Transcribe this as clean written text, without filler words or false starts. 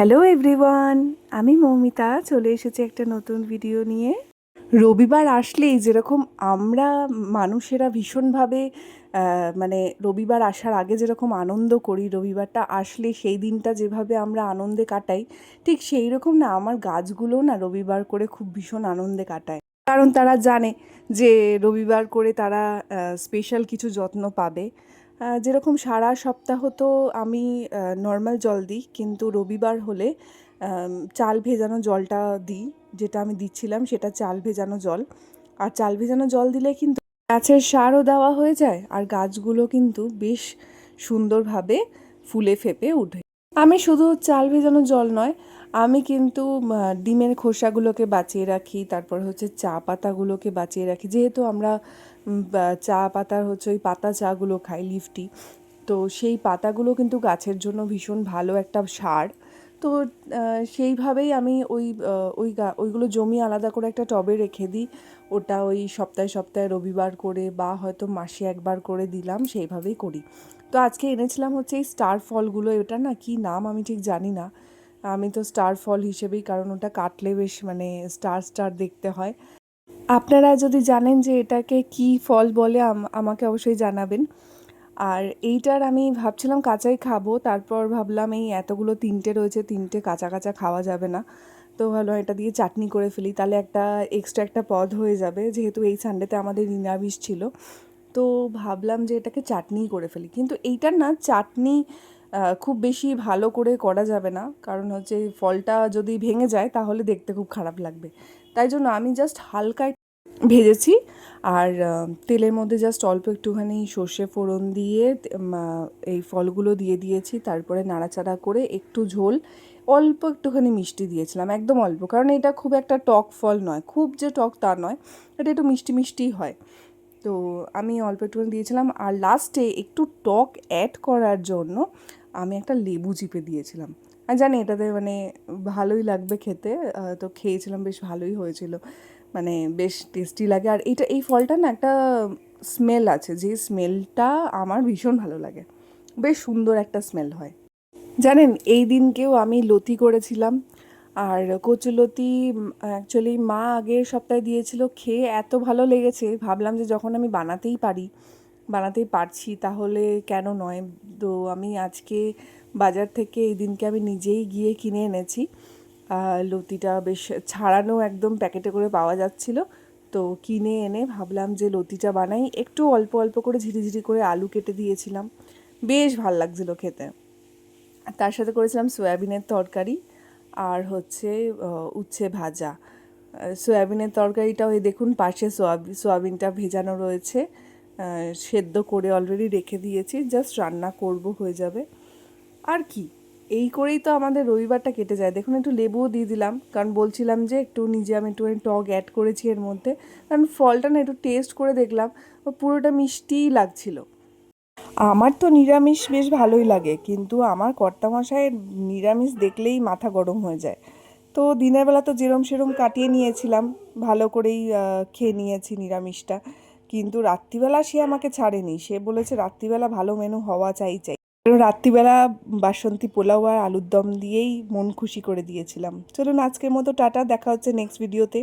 Hello everyone, আমি মৌমিতা চলে এসেছি একটা নতুন ভিডিও নিয়ে। রবিবার আসলেই যেরকম আমরা মানুষেরা ভীষণভাবে মানে রবিবার আসার আগে যেরকম আনন্দ করি, রবিবারটা আসলে সেই দিনটা যেভাবে আমরা আনন্দে কাটাই, ঠিক সেই রকম না আমার গাছগুলোও না রবিবার করে খুব ভীষণ আনন্দে কাটায়। কারণ তারা জানে যে রবিবার করে তারা স্পেশাল কিছু যত্ন পাবে। যেরকম সারা সপ্তাহ তো আমি নর্মাল জল দিই, কিন্তু রবিবার হলে চাল ভেজানো জলটা দিই। যেটা আমি দিচ্ছিলাম সেটা চাল ভেজানো জল। আর চাল ভেজানো জল দিলে কিন্তু গাছের সারও দেওয়া হয়ে যায়, আর গাছগুলো কিন্তু বেশ সুন্দরভাবে ফুলে ফেঁপে ওঠে। আমি শুধু চাল ভেজানো জল নয়, আমি কিন্তু ডিমের খোসাগুলোকে বাঁচিয়ে রাখি, তারপর হচ্ছে চা পাতাগুলোকে বাঁচিয়ে রাখি। যেহেতু আমরা চা পাতার হচ্ছে ওই পাতা চাগুলো খাই, লিফ টি, তো সেই পাতাগুলো কিন্তু গাছের জন্য ভীষণ ভালো একটা সার। তো সেইভাবেই আমি ওইগুলো জমিয়ে আলাদা করে একটা টবে রেখে দিই। ওটা ওই সপ্তাহে সপ্তাহে রবিবার করে বা হয়তো মাসে একবার করে দিলাম, সেইভাবেই করি। তো আজকে এনেছিলাম হচ্ছে এই স্টার ফলগুলো। এটা না কি নাম আমি ঠিক জানি না, আমি তো স্টার ফল হিসেবেই, কারণ ওটা কাটলে বেশ মানে স্টার স্টার দেখতে হয়। আপনারা যদি জানেন যে এটাকে কি ফল বলে আমাকে অবশ্যই জানাবেন। আর এইটার আমি ভাবছিলাম কাঁচাই খাবো, তারপর ভাবলাম এই এতগুলো তিনটে রয়েছে, তিনটে কাঁচা কাঁচা খাওয়া যাবে না, তো ভালো এটা দিয়ে চাটনি করে ফেলি, তাহলে একটা এক্সট্রা একটা পদ হয়ে যাবে। যেহেতু এই সানডেতে আমাদের নিরামিষ ছিল, তো ভাবলাম যে এটাকে চাটনিই করে ফেলি। কিন্তু এইটার না চাটনি খুব বেশি ভালো করে করা যাবে না, কারণ হচ্ছে ফলটা যদি ভেঙে যায় তাহলে দেখতে খুব খারাপ লাগবে। তাই জন্য আমি জাস্ট হালকা ভেজেছি, আর তেলের মধ্যে জাস্ট অল্প একটুখানি সর্ষে ফোড়ন দিয়ে এই ফলগুলো দিয়ে দিয়েছি। তারপরে নাড়াচাড়া করে একটু ঝোল, অল্প একটুখানি মিষ্টি দিয়েছিলাম, একদম অল্প, কারণ এটা খুব একটা টক ফল নয়, খুব যে টক তা নয়, এটা একটু মিষ্টি মিষ্টিই হয়। তো আমি অল্প একটুখানি দিয়েছিলাম, আর লাস্টে একটু টক অ্যাড করার জন্য আমি একটা লেবু চিপে দিয়েছিলাম। আর জানি এটাতে মানে ভালোই লাগবে খেতে, তো খেয়েছিলাম, বেশ ভালোই হয়েছিল, মানে বেশ টেস্টি লাগে। আর এই ফলটা না একটা স্মেল আছে, যে স্মেলটা আমার ভীষণ ভালো লাগে, বেশ সুন্দর একটা স্মেল হয়। জানেন এই দিনকেও আমি লতি করেছিলাম, আর কচুলতি অ্যাকচুয়ালি মা আগের সপ্তাহে দিয়েছিল, খেয়ে এত ভালো লেগেছে ভাবলাম যে যখন আমি বানাতেই পারছি তাহলে কেন নয়। তো আমি আজকে বাজার থেকে এই দিনকে আমি নিজেই গিয়ে কিনে এনেছি। লতিটা বেশ ছাড়ানো একদম প্যাকেটে করে পাওয়া যাচ্ছিল, তো কিনে এনে ভাবলাম যে লতিটা বানাই। একটু অল্প অল্প করে ঝিরিঝিরি করে আলু কেটে দিয়েছিলাম, বেশ ভাল লাগছিলো খেতে। তার সাথে করেছিলাম সয়াবিনের তরকারি, আর হচ্ছে উচ্ছে ভাজা। সয়াবিনের তরকারিটা ওই দেখুন পাশে সয়াবিনটা ভেজানো রয়েছে, সেদ্ধ করে অলরেডি রেখে দিয়েছি, জাস্ট রান্না করব, হয়ে যাবে। আর কি, এই করেই তো আমাদের রবিবারটা কেটে যায়। দেখুন একটু লেবুও দিয়ে দিলাম, কারণ বলছিলাম যে একটু নিজে আমি একটু টক অ্যাড করেছি এর মধ্যে, কারণ ফলটা না একটু টেস্ট করে দেখলাম পুরোটা মিষ্টিই লাগছিল। আমার তো নিরামিষ বেশ ভালোই লাগে, কিন্তু আমার কর্তামশাইয়ের নিরামিষ দেখলেই মাথা গরম হয়ে যায়। তো দিনের বেলা তো যেরম সেরম কাটিয়ে নিয়েছিলাম, ভালো করেই খেয়ে নিয়েছি নিরামিষটা, কিন্তু রাত্রিবেলা সে আমাকে ছাড়েনি, সে বলেছে রাত্রিবেলা ভালো মেনু হওয়া চাই। কারণ রাত্রিবেলা বাসন্তী পোলাও আর আলুর দম দিয়েই মন খুশি করে দিয়েছিলাম। চলুন আজকের মতো টাটা, দেখা হচ্ছে নেক্সট ভিডিওতে।